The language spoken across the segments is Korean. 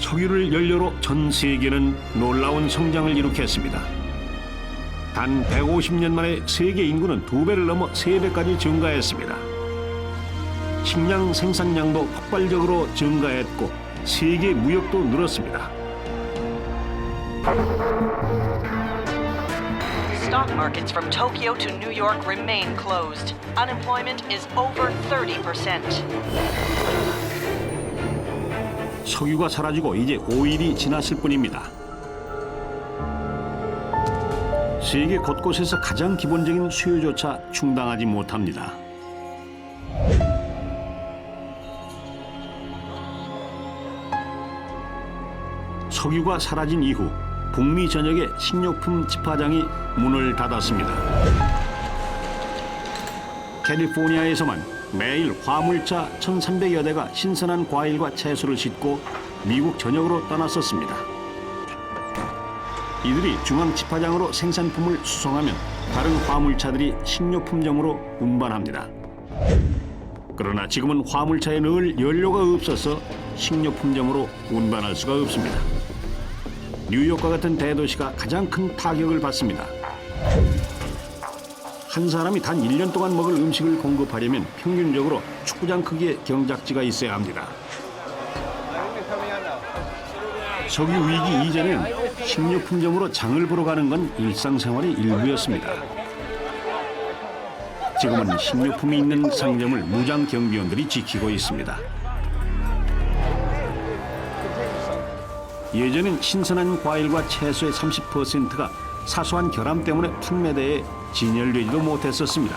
석유를 연료로 전 세계는 놀라운 성장을 이룩했습니다. 단 150년 만에 세계 인구는 2배를 넘어 3배까지 증가했습니다. 식량 생산량도 폭발적으로 증가했고 세계 무역도 늘었습니다. Stock markets from Tokyo to New York remain closed. Unemployment is over 30%. 석유가 사라지고 이제 5일이 지났을 뿐입니다. 세계 곳곳에서 가장 기본적인 수요조차 충당하지 못합니다. 석유가 사라진 이후 북미 전역의 식료품 집화장이 문을 닫았습니다. 캘리포니아에서만 매일 화물차 1,300여 대가 신선한 과일과 채소를 싣고 미국 전역으로 떠났었습니다. 이들이 중앙 집화장으로 생산품을 수송하면 다른 화물차들이 식료품점으로 운반합니다. 그러나 지금은 화물차에 넣을 연료가 없어서 식료품점으로 운반할 수가 없습니다. 뉴욕과 같은 대도시가 가장 큰 타격을 받습니다. 한 사람이 단 1년 동안 먹을 음식을 공급하려면 평균적으로 축구장 크기의 경작지가 있어야 합니다. 석유 위기 이전에는 식료품점으로 장을 보러 가는 건 일상생활의 일부였습니다. 지금은 식료품이 있는 상점을 무장 경비원들이 지키고 있습니다. 예전엔 신선한 과일과 채소의 30%가 사소한 결함 때문에 판매대에 진열되지도 못했었습니다.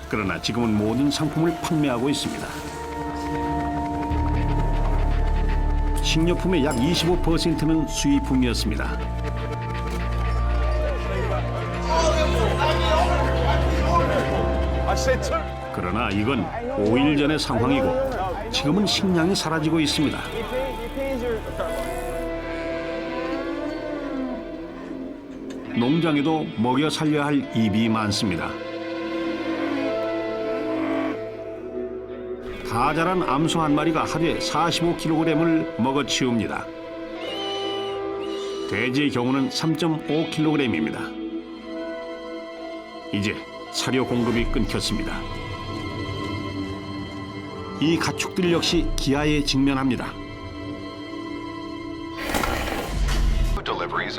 그러나 지금은 모든 상품을 판매하고 있습니다. 식료품의 약 25%는 수입품이었습니다. 그러나 이건 5일 전의 상황이고 지금은 식량이 사라지고 있습니다. 농장에도 먹여 살려야 할 입이 많습니다. 다 자란 암소 한 마리가 하루에 45kg을 먹어치웁니다. 돼지의 경우는 3.5kg입니다. 이제 사료 공급이 끊겼습니다. 이 가축들 역시 기아에 직면합니다.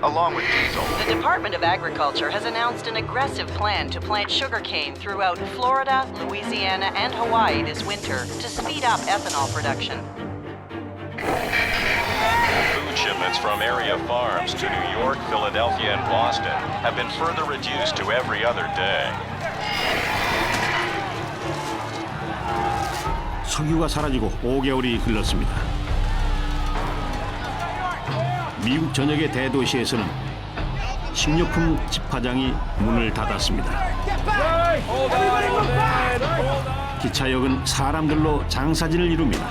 Along with diesel. The Department of Agriculture has announced an aggressive plan to plant sugarcane throughout Florida, Louisiana, and Hawaii this winter to speed up ethanol production. Food shipments from area farms to New York, Philadelphia, and Boston have been further reduced to every other day. 석유가 사라지고 5개월이 흘렀습니다. 미국 전역의 대도시에서는 식료품 집화장이 문을 닫았습니다. 기차역은 사람들로 장사진을 이룹니다.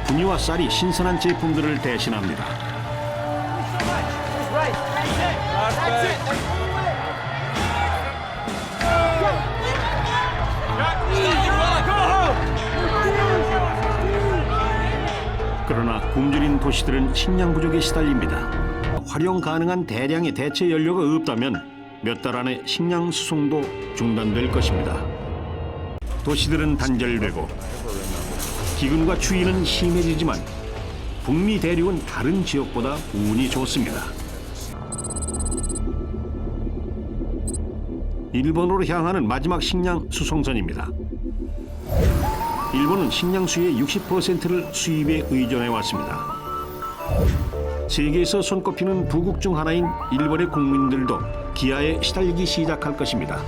분유와 쌀이 신선한 제품들을 대신합니다. 그러나 굶주린 도시들은 식량 부족에 시달립니다. 활용 가능한 대량의 대체 연료가 없다면 몇 달 안에 식량 수송도 중단될 것입니다. 도시들은 단절되고 기근과 추위는 심해지지만 북미 대륙은 다른 지역보다 운이 좋습니다. 일본으로 향하는 마지막 식량 수송선입니다. 일본은 식량 수의 60%를 수입에 의존해 왔습니다. 세계에서 손꼽히는 두 국 중 하나인 일본의 국민들도 기아에 시달리기 시작할 것입니다.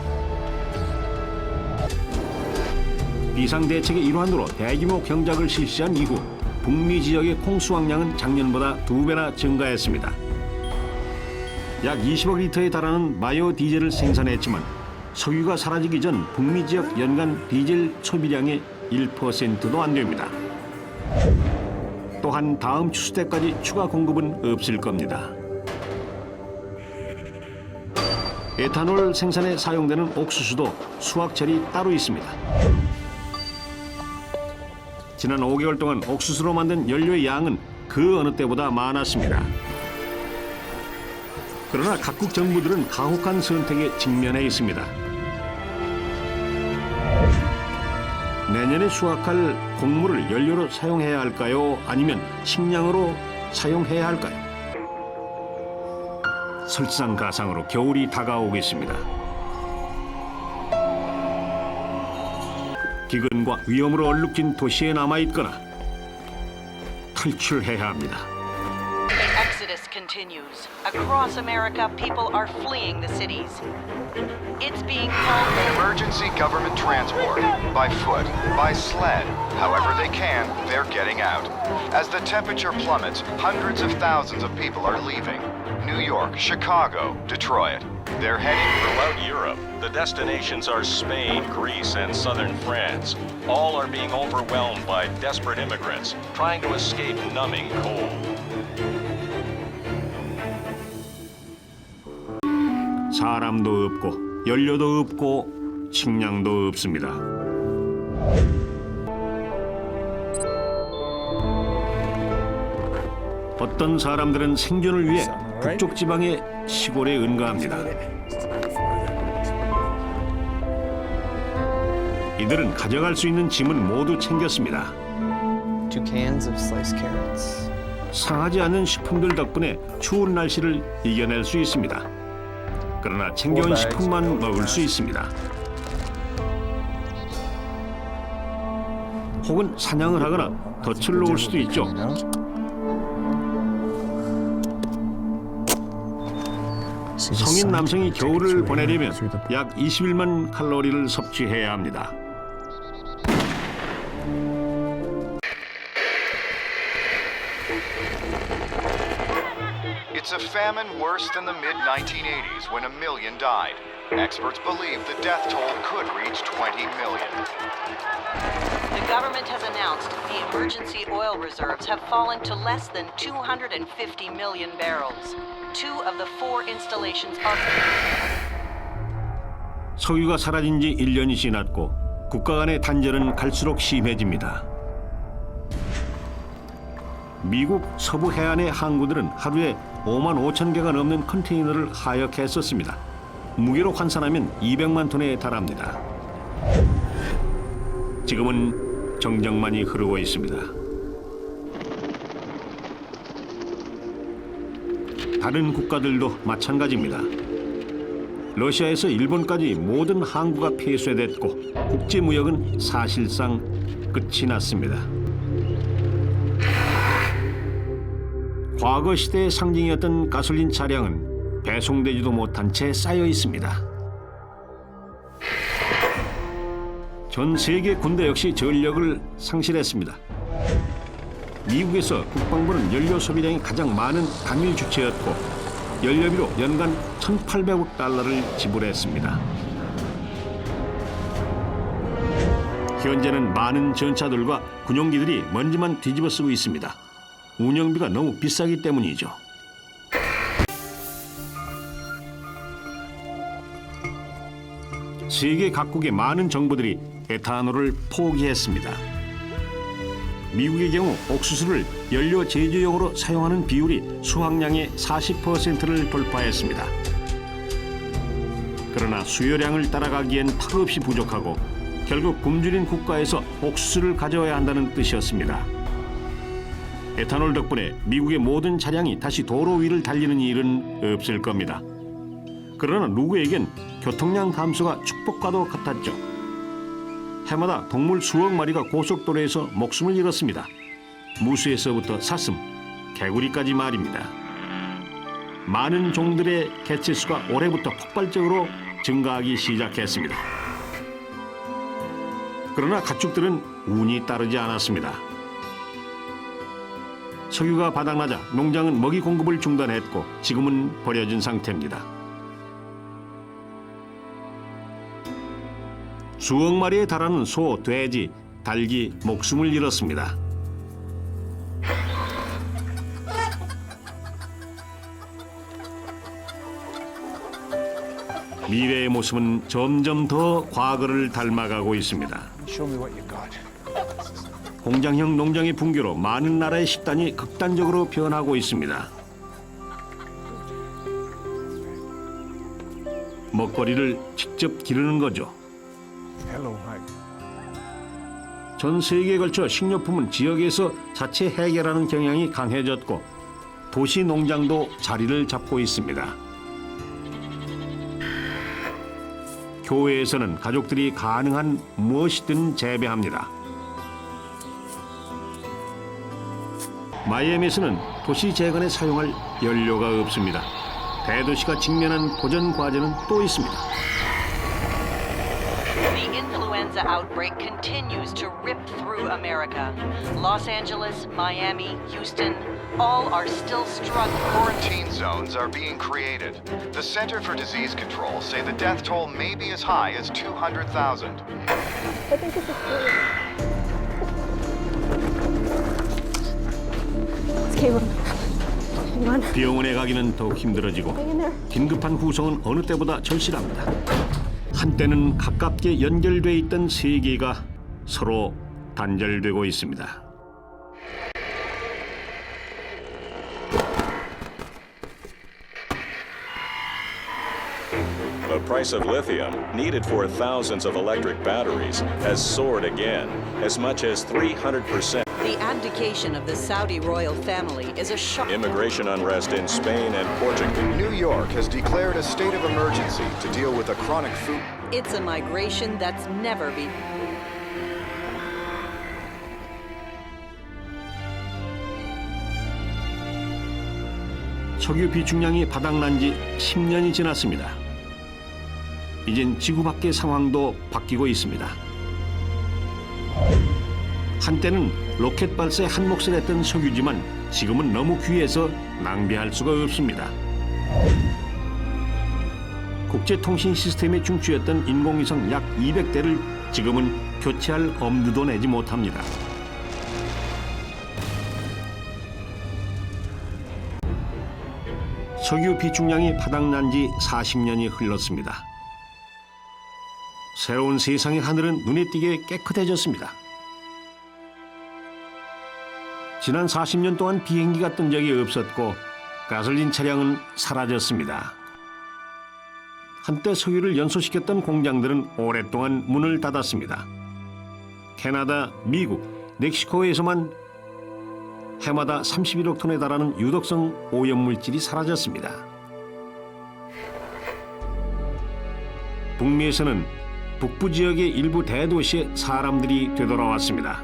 비상대책의 일환으로 대규모 경작을 실시한 이후 북미 지역의 콩 수확량은 작년보다 2배나 증가했습니다. 약 20억 리터에 달하는 바이오 디젤을 생산했지만 석유가 사라지기 전 북미 지역 연간 디젤 소비량의 1%도 안 됩니다. 또한 다음 추수 때까지 추가 공급은 없을 겁니다. 에탄올 생산에 사용되는 옥수수도 수확철이 따로 있습니다. 지난 5개월 동안 옥수수로 만든 연료의 양은 그 어느 때보다 많았습니다. 그러나 각국 정부들은 가혹한 선택에 직면해 있습니다. 내년에 수확할 곡물을 연료로 사용해야 할까요? 아니면 식량으로 사용해야 할까요? 설상가상으로 겨울이 다가오고 있습니다. 기근과 위험으로 얼룩진 도시에 남아있거나 탈출해야 합니다. The exodus continues. Across America, people are fleeing the cities. It's being called Emergency government transport. By foot, by sled. However they can, they're getting out. As the temperature plummets, hundreds of thousands of people are leaving. New York, Chicago, Detroit. They're heading Throughout Europe, the destinations are Spain, Greece, and southern France. All are being overwhelmed by desperate immigrants trying to escape numbing cold. 사람도 없고 연료도 없고 식량도 없습니다. 어떤 사람들은 생존을 위해 북쪽 지방의 시골에 은가합니다. 이들은 가져갈 수 있는 짐은 모두 챙겼습니다. 2 cans of sliced carrots. 상하지 않는 식품들 덕분에 추운 날씨를 이겨낼 수 있습니다. 그러나 챙겨온 식품만 먹을 수 있습니다. 혹은 사냥을 하거나 덫을 놓을 수도 있죠. 성인 남성이 겨울을 보내려면 약 21만 칼로리를 섭취해야 합니다. It's a famine worse than the mid-1980s when 1 million died. Experts believe the death toll could reach 20 million. The government has announced the emergency oil reserves have fallen to less than 250 million barrels. 2 of the 4 installations are 석유가 사라진 지 1년이 지났고 국가 간의 단절은 갈수록 심해집니다. 미국 서부 해안의 항구들은 하루에 5만 5천 개가 넘는 컨테이너를 하역했었습니다. 무게로 환산하면 200만 톤에 달합니다. 지금은 정적만이 흐르고 있습니다. 다른 국가들도 마찬가지입니다. 러시아에서 일본까지 모든 항구가 폐쇄됐고 국제무역은 사실상 끝이 났습니다. 과거 시대의 상징이었던 가솔린 차량은 배송되지도 못한 채 쌓여 있습니다. 전 세계 군대 역시 전력을 상실했습니다. 미국에서 국방부는 연료 소비량이 가장 많은 단일 주체였고 연료비로 연간 1,800억 달러를 지불했습니다. 현재는 많은 전차들과 군용기들이 먼지만 뒤집어 쓰고 있습니다. 운영비가 너무 비싸기 때문이죠. 세계 각국의 많은 정부들이 에탄올을 포기했습니다. 미국의 경우 옥수수를 연료 제조용으로 사용하는 비율이 수확량의 40%를 돌파했습니다. 그러나 수요량을 따라가기엔 턱없이 부족하고 결국 굶주린 국가에서 옥수수를 가져와야 한다는 뜻이었습니다. 에탄올 덕분에 미국의 모든 차량이 다시 도로 위를 달리는 일은 없을 겁니다. 그러나 누구에겐 교통량 감소가 축복과도 같았죠. 해마다 동물 수억 마리가 고속도로에서 목숨을 잃었습니다. 무수에서부터 사슴, 개구리까지 말입니다. 많은 종들의 개체수가 올해부터 폭발적으로 증가하기 시작했습니다. 그러나 가축들은 운이 따르지 않았습니다. 석유가 바닥나자 농장은 먹이 공급을 중단했고 지금은 버려진 상태입니다. 수억 마리에 달하는 소, 돼지, 닭이 목숨을 잃었습니다. 미래의 모습은 점점 더 과거를 닮아가고 있습니다. Show me what you got. 공장형 농장의 붕괴로 많은 나라의 식단이 극단적으로 변하고 있습니다. 먹거리를 직접 기르는 거죠. Hello, Mike. 전 세계에 걸쳐 식료품은 지역에서 자체 해결하는 경향이 강해졌고 도시 농장도 자리를 잡고 있습니다. 교회에서는 가족들이 가능한 무엇이든 재배합니다. 마이애미에서는 도시 재건에 사용할 연료가 없습니다. 대도시가 직면한 도전 과제는 또 있습니다. The influenza outbreak continues to rip through America. Los Angeles, Miami, Houston, all are still struggling. Quarantine zones are being created. The Center for Disease Control say the death toll may be as high as 200,000. 병원에 가기는 더욱 힘들어지고 긴급한 후송은 어느 때보다 절실합니다. 한때는 가깝게 연결돼 있던 세계가 서로 단절되고 있습니다. The price of lithium, needed for thousands of electric batteries, has soared again, as much as 300%. The abdication of the Saudi royal family is a shock. Immigration unrest in Spain and Portugal. New York has declared a state of emergency to deal with a chronic food. It's a migration that's never been. 석유 비축량이 바닥난 지 10년이 지났습니다. 이젠 지구 밖의 상황도 바뀌고 있습니다. 한때는 로켓 발사에 한 몫을 했던 석유지만 지금은 너무 귀해서 낭비할 수가 없습니다. 국제통신 시스템에 중추였던 인공위성 약 200대를 지금은 교체할 엄두도 내지 못합니다. 석유 비축량이 바닥난 지 40년이 흘렀습니다. 새로운 세상의 하늘은 눈에 띄게 깨끗해졌습니다. 지난 40년 동안 비행기가 뜬 적이 없었고 가솔린 차량은 사라졌습니다. 한때 석유를 연소시켰던 공장들은 오랫동안 문을 닫았습니다. 캐나다, 미국, 멕시코에서만 해마다 31억 톤에 달하는 유독성 오염물질이 사라졌습니다. 북미에서는 북부 지역의 일부 대도시에 사람들이 되돌아왔습니다.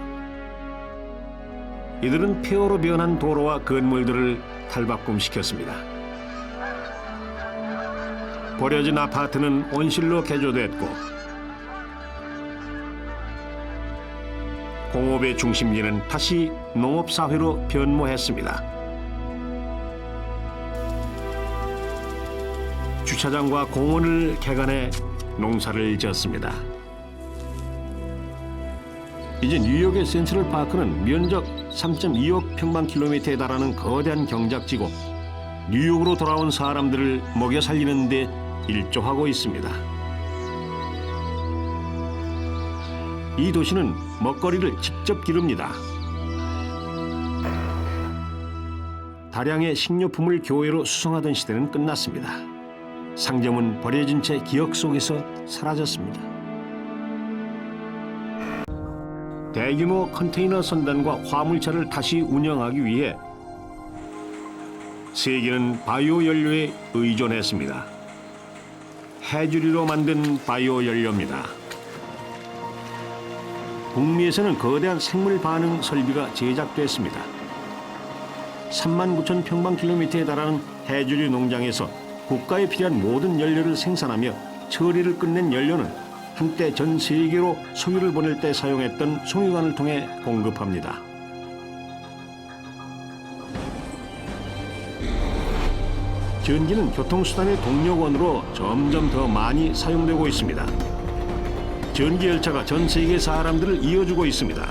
이들은 폐허로 변한 도로와 건물들을 탈바꿈시켰습니다. 버려진 아파트는 온실로 개조됐고 공업의 중심지는 다시 농업사회로 변모했습니다. 주차장과 공원을 개간해 농사를 지었습니다. 이제 뉴욕의 센트럴파크는 면적 3.2억 평방킬로미터에 달하는 거대한 경작지고 뉴욕으로 돌아온 사람들을 먹여 살리는 데 일조하고 있습니다. 이 도시는 먹거리를 직접 기릅니다. 다량의 식료품을 교회로 수송하던 시대는 끝났습니다. 상점은 버려진 채 기억 속에서 사라졌습니다. 대규모 컨테이너 선단과 화물차를 다시 운영하기 위해 세계는 바이오 연료에 의존했습니다. 해조류로 만든 바이오 연료입니다. 북미에서는 거대한 생물 반응 설비가 제작됐습니다. 39,000 평방킬로미터에 달하는 해조류 농장에서 국가에 필요한 모든 연료를 생산하며 처리를 끝낸 연료는 한때 전 세계로 석유를 보낼 때 사용했던 송유관을 통해 공급합니다. 전기는 교통수단의 동력원으로 점점 더 많이 사용되고 있습니다. 전기 열차가 전 세계 사람들을 이어주고 있습니다.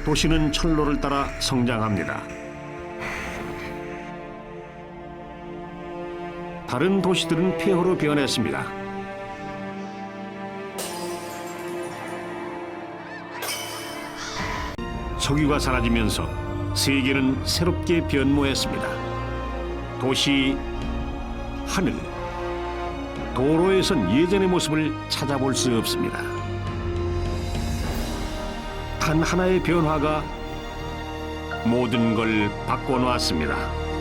도시는 철로를 따라 성장합니다. 다른 도시들은 폐허로 변했습니다. 석유가 사라지면서 세계는 새롭게 변모했습니다. 도시, 하늘, 도로에선 예전의 모습을 찾아볼 수 없습니다. 단 하나의 변화가 모든 걸 바꿔놓았습니다.